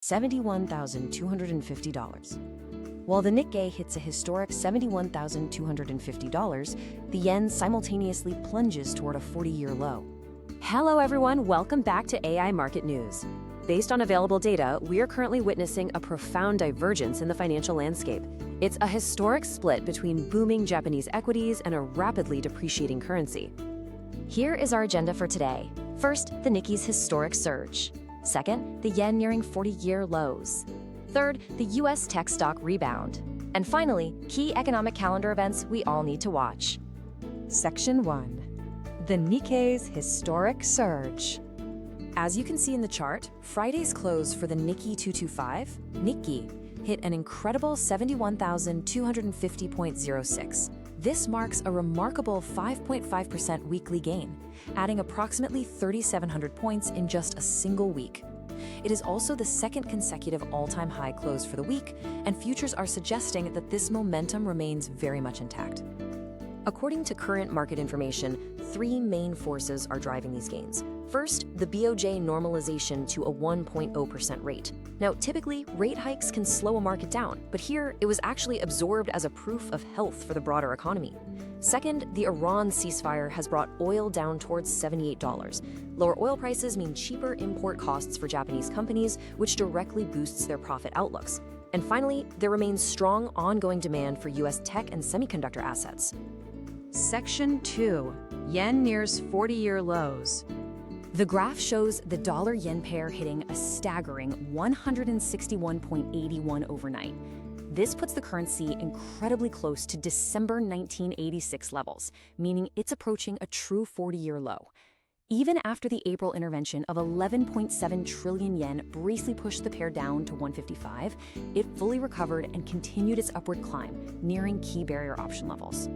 $71,250. While the Nikkei hits a historic $71,250, the yen simultaneously plunges toward a 40-year low. Hello everyone, welcome back to AI Market News. Based on available data, we are currently witnessing a profound divergence in the financial landscape. It's a historic split between booming Japanese equities and a rapidly depreciating currency. Here is our agenda for today. First, the Nikkei's historic surge. Second, the yen nearing 40-year lows. Third, the US tech stock rebound. And finally, key economic calendar events we all need to watch. Section 1. The Nikkei's historic surge. As you can see in the chart, Friday's close for the Nikkei 225, Nikkei, hit an incredible 71,250.06. This marks a remarkable 5.5% weekly gain, adding approximately 3,700 points in just a single week. It is also the second consecutive all-time high close for the week, and futures are suggesting that this momentum remains very much intact. According to current market information, three main forces are driving these gains. First, the BOJ normalization to a 1.0% rate. Now, typically, rate hikes can slow a market down, but here it was actually absorbed as a proof of health for the broader economy. Second, the Iran ceasefire has brought oil down towards $78. Lower oil prices mean cheaper import costs for Japanese companies, which directly boosts their profit outlooks. And finally, there remains strong ongoing demand for US tech and semiconductor assets. Section 2. Yen nears 40-year lows. The graph shows the dollar-yen pair hitting a staggering 161.81 overnight. This puts the currency incredibly close to December 1986 levels, meaning it's approaching a true 40-year low. Even after the April intervention of 11.7 trillion yen briefly pushed the pair down to 155, it fully recovered and continued its upward climb, nearing key barrier option levels.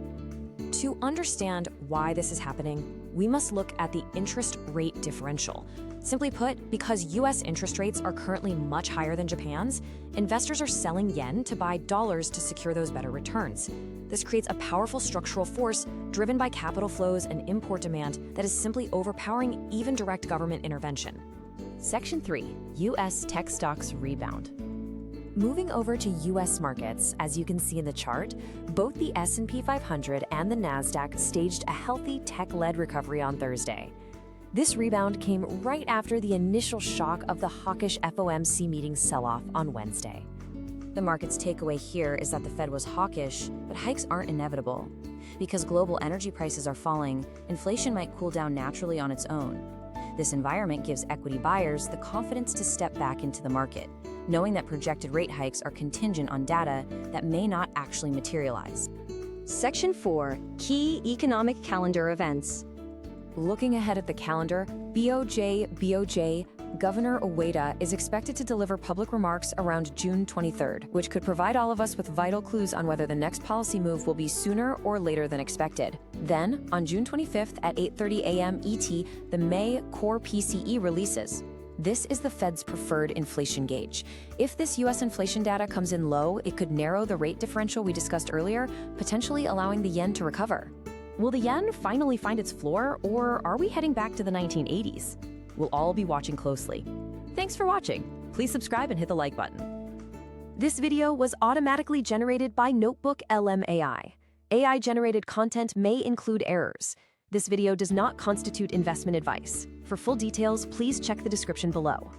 To understand why this is happening, we must look at the interest rate differential. Simply put, because US interest rates are currently much higher than Japan's, investors are selling yen to buy dollars to secure those better returns. This creates a powerful structural force driven by capital flows and import demand that is simply overpowering even direct government intervention. Section 3. US tech stocks rebound. Moving over to US markets, as you can see in the chart, both the S&P 500 and the Nasdaq staged a healthy tech-led recovery on Thursday. This rebound came right after the initial shock of the hawkish FOMC meeting sell-off on Wednesday. The market's takeaway here is that the Fed was hawkish, but hikes aren't inevitable. Because global energy prices are falling, inflation might cool down naturally on its own. This environment gives equity buyers the confidence to step back into the market, knowing that projected rate hikes are contingent on data that may not actually materialize. Section 4. Key economic calendar events. Looking ahead at the calendar, BOJ Governor Ueda is expected to deliver public remarks around June 23rd, which could provide all of us with vital clues on whether the next policy move will be sooner or later than expected. Then, on June 25th at 8:30 a.m. ET, the May core PCE releases. This is the Fed's preferred inflation gauge. If this US inflation data comes in low, it could narrow the rate differential we discussed earlier, potentially allowing the yen to recover. Will the yen finally find its floor, or are we heading back to the 1980s? We'll all be watching closely. Thanks for watching. Please subscribe and hit the like button. This video was automatically generated by Notebook LM AI. AI-generated content may include errors. This video does not constitute investment advice. For full details, please check the description below.